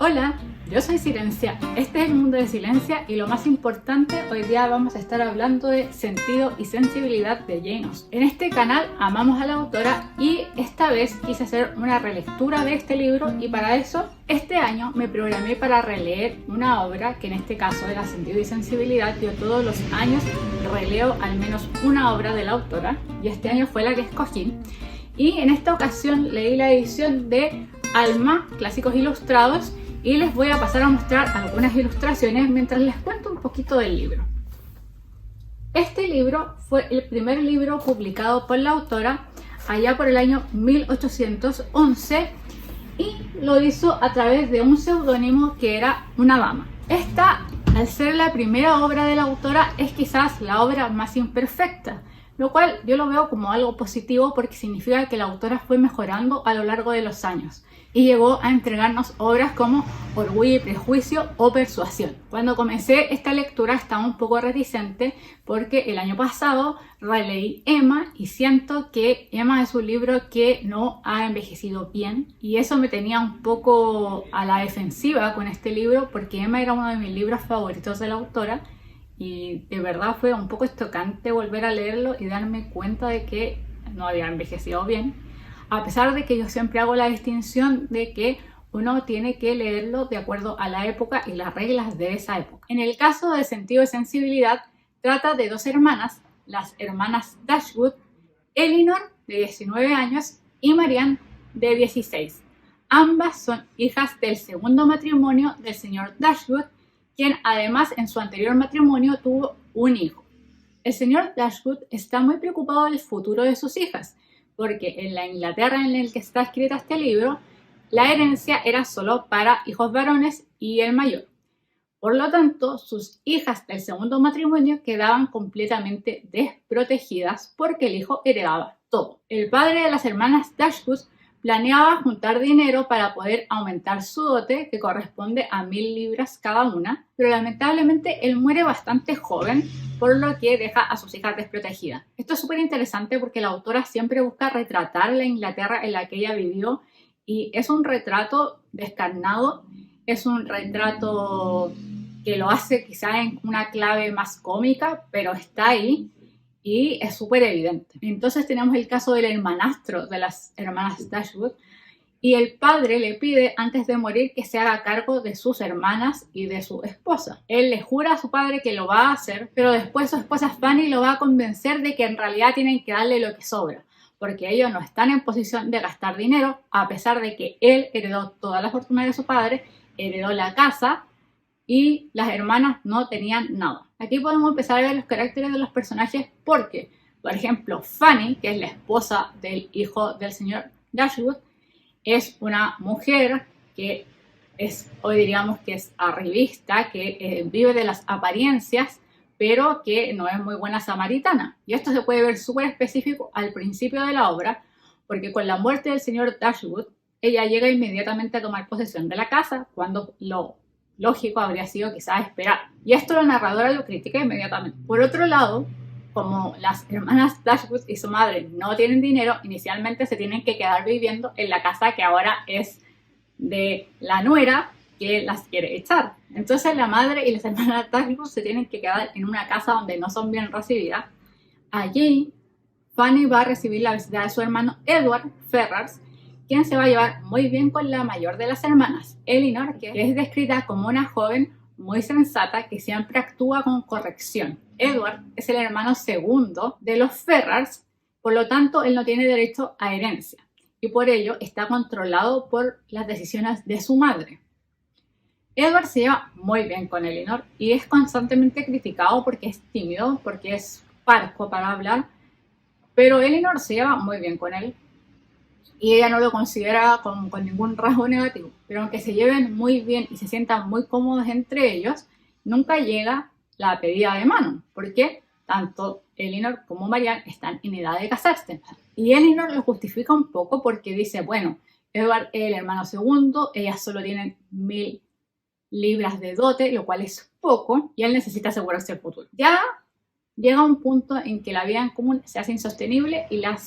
Hola, yo soy Silencia, este es el mundo de Silencia y lo más importante, hoy día vamos a estar hablando de Sentido y Sensibilidad de Jane Austen. En este canal amamos a la autora y esta vez quise hacer una relectura de este libro y para eso este año me programé para releer una obra que en este caso era Sentido y Sensibilidad. Yo todos los años releo al menos una obra de la autora y este año fue la que escogí y en esta ocasión leí la edición de Alma, Clásicos Ilustrados, y les voy a pasar a mostrar algunas ilustraciones mientras les cuento un poquito del libro. Este libro fue el primer libro publicado por la autora allá por el año 1811 y lo hizo a través de un seudónimo que era una dama. Esta, al ser la primera obra de la autora, es quizás la obra más imperfecta, lo cual yo lo veo como algo positivo porque significa que la autora fue mejorando a lo largo de los años y llegó a entregarnos obras como Orgullo y Prejuicio o Persuasión. Cuando comencé esta lectura estaba un poco reticente porque el año pasado releí Emma y siento que Emma es un libro que no ha envejecido bien y eso me tenía un poco a la defensiva con este libro porque Emma era uno de mis libros favoritos de la autora y de verdad fue un poco chocante volver a leerlo y darme cuenta de que no había envejecido bien. A pesar de que yo siempre hago la distinción de que uno tiene que leerlo de acuerdo a la época y las reglas de esa época. En el caso de Sentido y Sensibilidad, trata de dos hermanas, las hermanas Dashwood, Elinor, de 19 años, y Marianne, de 16. Ambas son hijas del segundo matrimonio del señor Dashwood, quien además en su anterior matrimonio tuvo un hijo. El señor Dashwood está muy preocupado del futuro de sus hijas, porque en la Inglaterra en la que está escrita este libro, la herencia era solo para hijos varones y el mayor. Por lo tanto, sus hijas del segundo matrimonio quedaban completamente desprotegidas porque el hijo heredaba todo. El padre de las hermanas Dashwood planeaba juntar dinero para poder aumentar su dote, que corresponde a 1000 libras cada una, pero lamentablemente él muere bastante joven, por lo que deja a sus hijas desprotegidas. Esto es súper interesante porque la autora siempre busca retratar la Inglaterra en la que ella vivió y es un retrato descarnado, es un retrato que lo hace quizá en una clave más cómica, pero está ahí. Y es súper evidente. Entonces tenemos el caso del hermanastro de las hermanas Dashwood y el padre le pide antes de morir que se haga cargo de sus hermanas y de su esposa. Él le jura a su padre que lo va a hacer, pero después su esposa Fanny lo va a convencer de que en realidad tienen que darle lo que sobra, porque ellos no están en posición de gastar dinero, a pesar de que él heredó toda la fortuna de su padre, heredó la casa, y las hermanas no tenían nada. Aquí podemos empezar a ver los caracteres de los personajes porque, por ejemplo, Fanny, que es la esposa del hijo del señor Dashwood, es una mujer que es, hoy diríamos que es arribista, que vive de las apariencias, pero que no es muy buena samaritana. Y esto se puede ver súper específico al principio de la obra, porque con la muerte del señor Dashwood, ella llega inmediatamente a tomar posesión de la casa, cuando lo lógico habría sido quizás esperar. Y esto la narradora lo critica inmediatamente. Por otro lado, como las hermanas Dashwood y su madre no tienen dinero, inicialmente se tienen que quedar viviendo en la casa que ahora es de la nuera que las quiere echar. Entonces la madre y las hermanas Dashwood se tienen que quedar en una casa donde no son bien recibidas. Allí, Fanny va a recibir la visita de su hermano Edward Ferrars, quien se va a llevar muy bien con la mayor de las hermanas, Elinor, que es descrita como una joven muy sensata que siempre actúa con corrección. Edward es el hermano segundo de los Ferrars, por lo tanto él no tiene derecho a herencia y por ello está controlado por las decisiones de su madre. Edward se lleva muy bien con Elinor y es constantemente criticado porque es tímido, porque es parco para hablar, pero Elinor se lleva muy bien con él. Y ella no lo considera con ningún rasgo negativo. Pero aunque se lleven muy bien y se sientan muy cómodos entre ellos, nunca llega la pedida de mano, porque tanto Elinor como Marianne están en edad de casarse. Y Elinor lo justifica un poco porque dice, bueno, Edward es el hermano segundo, ellas solo tienen 1000 libras de dote, lo cual es poco, y él necesita asegurarse el futuro. Ya llega un punto en que la vida en común se hace insostenible y la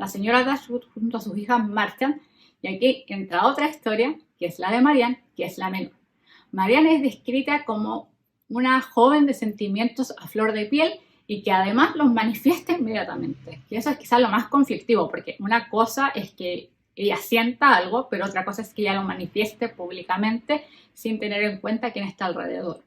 señora Dashwood junto a sus hijas marchan, y aquí entra otra historia, que es la de Marianne, que es la menor. Marianne es descrita como una joven de sentimientos a flor de piel y que además los manifiesta inmediatamente. Y eso es quizás lo más conflictivo, porque una cosa es que ella sienta algo, pero otra cosa es que ella lo manifieste públicamente sin tener en cuenta quién está alrededor.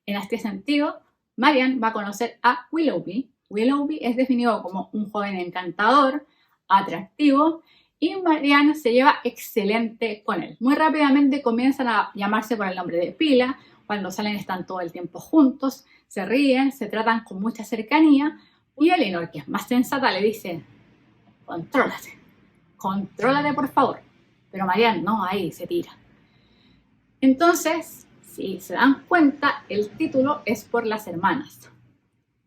En este sentido, Marianne va a conocer a Willoughby. Willoughby es definido como un joven encantador, atractivo, y Marianne se lleva excelente con él. Muy rápidamente comienzan a llamarse por el nombre de pila. Cuando salen están todo el tiempo juntos, se ríen, se tratan con mucha cercanía, y Elinor, que es más sensata, le dice: contrólate por favor. Pero Marianne no, ahí se tira. Entonces, si se dan cuenta, el título es por las hermanas.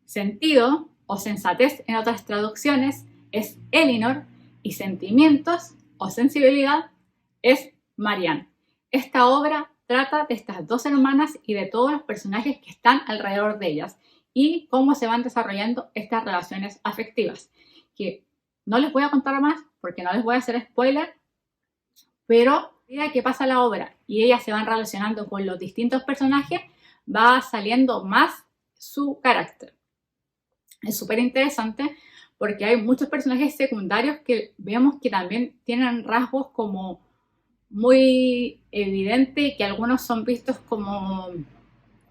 Sentido o sensatez en otras traducciones es Elinor, y sentimientos o sensibilidad es Marianne. Esta obra trata de estas dos hermanas y de todos los personajes que están alrededor de ellas y cómo se van desarrollando estas relaciones afectivas, que no les voy a contar más porque no les voy a hacer spoiler, pero a medida que pasa la obra y ellas se van relacionando con los distintos personajes, va saliendo más su carácter. Es súper interesante porque hay muchos personajes secundarios que vemos que también tienen rasgos como muy evidentes, que algunos son vistos como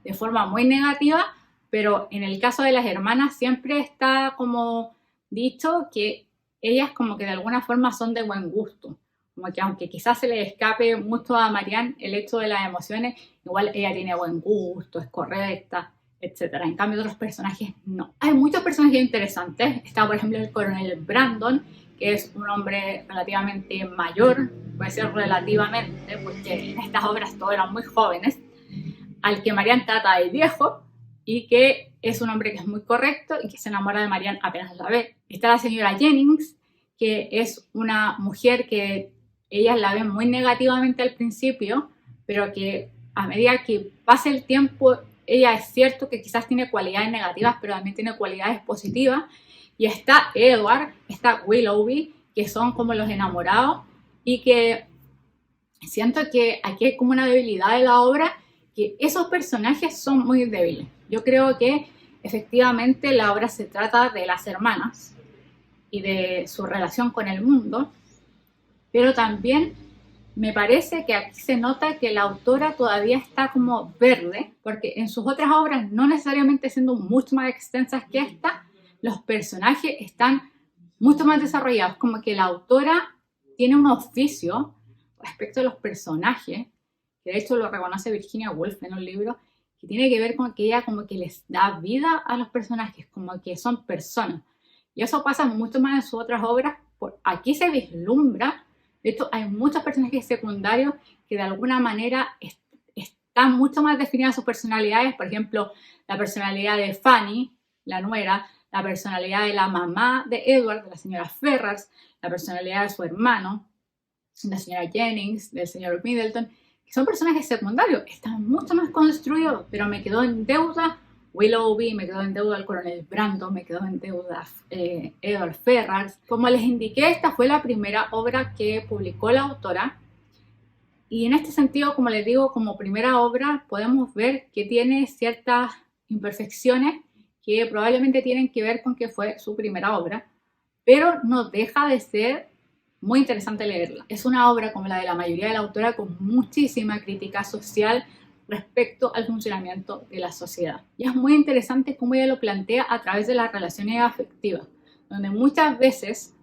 de forma muy negativa, pero en el caso de las hermanas siempre está como dicho que ellas como que de alguna forma son de buen gusto, como que aunque quizás se le escape mucho a Marianne el hecho de las emociones, igual ella tiene buen gusto, es correcta, etcétera. En cambio, otros personajes no. Hay muchos personajes interesantes. Está, por ejemplo, el coronel Brandon, que es un hombre relativamente mayor, puede ser relativamente, porque en estas obras todos eran muy jóvenes, al que Marianne trata de viejo y que es un hombre que es muy correcto y que se enamora de Marianne apenas la ve. Está la señora Jennings, que es una mujer que ellas la ven muy negativamente al principio, pero que a medida que pasa el tiempo, ella es cierto que quizás tiene cualidades negativas, pero también tiene cualidades positivas. Y está Edward, está Willoughby, que son como los enamorados, y que siento que aquí hay como una debilidad de la obra, que esos personajes son muy débiles. Yo creo que efectivamente la obra se trata de las hermanas y de su relación con el mundo, pero también me parece que aquí se nota que la autora todavía está como verde, porque en sus otras obras, no necesariamente siendo mucho más extensas que esta, los personajes están mucho más desarrollados, como que la autora tiene un oficio respecto a los personajes, que de hecho lo reconoce Virginia Woolf en un libro, que tiene que ver con que ella como que les da vida a los personajes, como que son personas. Y eso pasa mucho más en sus otras obras. Aquí se vislumbra. De hecho, hay muchos personajes secundarios que de alguna manera están mucho más definidas sus personalidades. Por ejemplo, la personalidad de Fanny, la nuera, la personalidad de la mamá de Edward, de la señora Ferrars, la personalidad de su hermano, la señora Jennings, del señor Middleton, que son personajes secundarios, están mucho más construidos, pero me quedó en deuda Willoughby, me quedó en deuda el coronel Brandon, me quedó en deuda Edward Ferrars. Como les indiqué, esta fue la primera obra que publicó la autora, y en este sentido, como les digo, como primera obra podemos ver que tiene ciertas imperfecciones que probablemente tienen que ver con que fue su primera obra, pero no deja de ser muy interesante leerla. Es una obra, como la de la mayoría de la autora, con muchísima crítica social respecto al funcionamiento de la sociedad. Y es muy interesante cómo ella lo plantea a través de las relaciones afectivas, donde muchas veces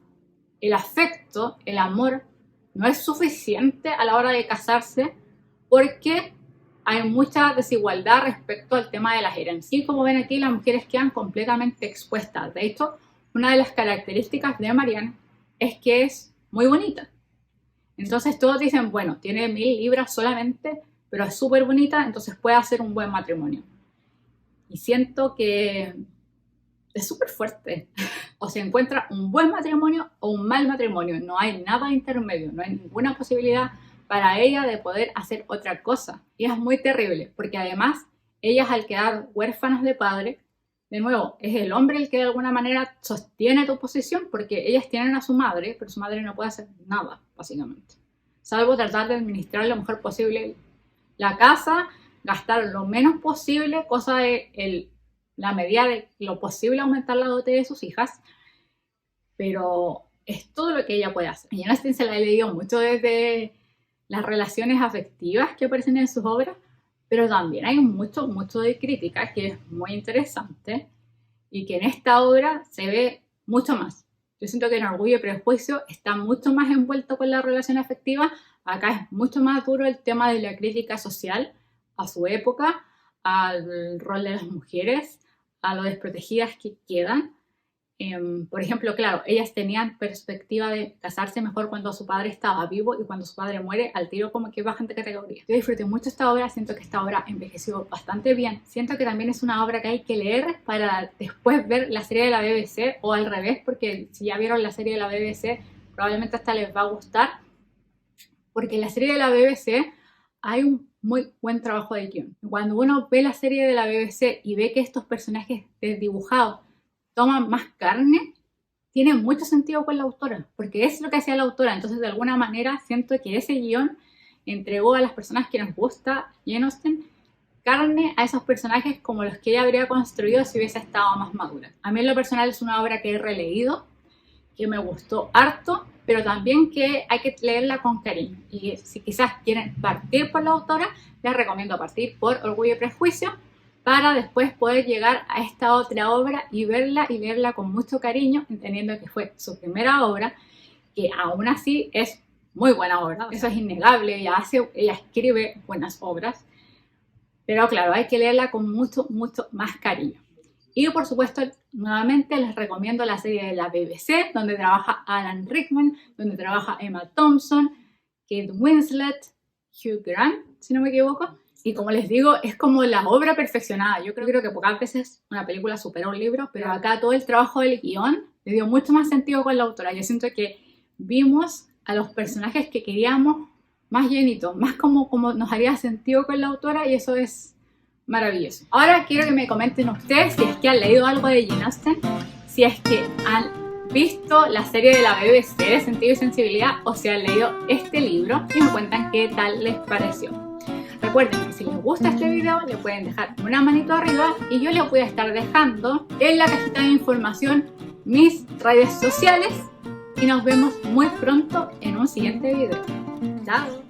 el afecto, el amor, no es suficiente a la hora de casarse porque hay mucha desigualdad respecto al tema de las herencias. Y como ven aquí, las mujeres quedan completamente expuestas. De hecho, una de las características de Marianne es que es muy bonita. Entonces todos dicen, bueno, tiene 1000 libras solamente, pero es súper bonita, entonces puede hacer un buen matrimonio. Y siento que es súper fuerte. O se encuentra un buen matrimonio o un mal matrimonio. No hay nada intermedio, no hay ninguna posibilidad para ella de poder hacer otra cosa. Y es muy terrible, porque además ellas, al quedar huérfanas de padre, de nuevo, es el hombre el que de alguna manera sostiene tu posición, porque ellas tienen a su madre, pero su madre no puede hacer nada, básicamente. salvo tratar de administrar lo mejor posible la casa, gastar lo menos posible, cosa de la medida de lo posible aumentar la dote de sus hijas, pero es todo lo que ella puede hacer. Y Jane Austen se la he leído mucho desde las relaciones afectivas que aparecen en sus obras, pero también hay mucho de crítica que es muy interesante y que en esta obra se ve mucho más. Yo siento que en Orgullo y Prejuicio está mucho más envuelto con la relación afectiva. Acá es mucho más duro el tema de la crítica social a su época, al rol de las mujeres, a lo desprotegidas que quedan. Por ejemplo, claro, ellas tenían perspectiva de casarse mejor cuando su padre estaba vivo, y cuando su padre muere, al tiro como que bajan de categoría. Yo disfruté mucho esta obra, siento que esta obra envejeció bastante bien. Siento que también es una obra que hay que leer para después ver la serie de la BBC, o al revés, porque si ya vieron la serie de la BBC, probablemente hasta les va a gustar, porque en la serie de la BBC hay un muy buen trabajo de guión. Cuando uno ve la serie de la BBC y ve que estos personajes desdibujados toman más carne, tiene mucho sentido con la autora, porque es lo que hacía la autora. Entonces, de alguna manera, siento que ese guión entregó a las personas que nos gusta Jane Austen carne a esos personajes como los que ella habría construido si hubiese estado más madura. A mí en lo personal es una obra que he releído, que me gustó harto, pero también que hay que leerla con cariño. Y si quizás quieren partir por la autora, les recomiendo partir por Orgullo y Prejuicio, para después poder llegar a esta otra obra y leerla con mucho cariño, entendiendo que fue su primera obra, que aún así es muy buena obra. Eso es innegable, ella escribe buenas obras, pero claro, hay que leerla con mucho más cariño. Y por supuesto, nuevamente les recomiendo la serie de la BBC, donde trabaja Alan Rickman, donde trabaja Emma Thompson, Kate Winslet, Hugh Grant, si no me equivoco. Y como les digo, es como la obra perfeccionada. Yo creo que pocas veces una película supera un libro, pero acá todo el trabajo del guión le dio mucho más sentido con la autora. Yo siento que vimos a los personajes que queríamos más llenitos, más como nos haría sentido con la autora, y eso es maravilloso. Ahora quiero que me comenten ustedes si es que han leído algo de Jane Austen, si es que han visto la serie de la BBC de Sentido y Sensibilidad, o si han leído este libro, y me cuentan qué tal les pareció. Recuerden que si les gusta este video le pueden dejar una manito arriba, y yo les voy a estar dejando en la cajita de información mis redes sociales, y nos vemos muy pronto en un siguiente video. ¡Chao!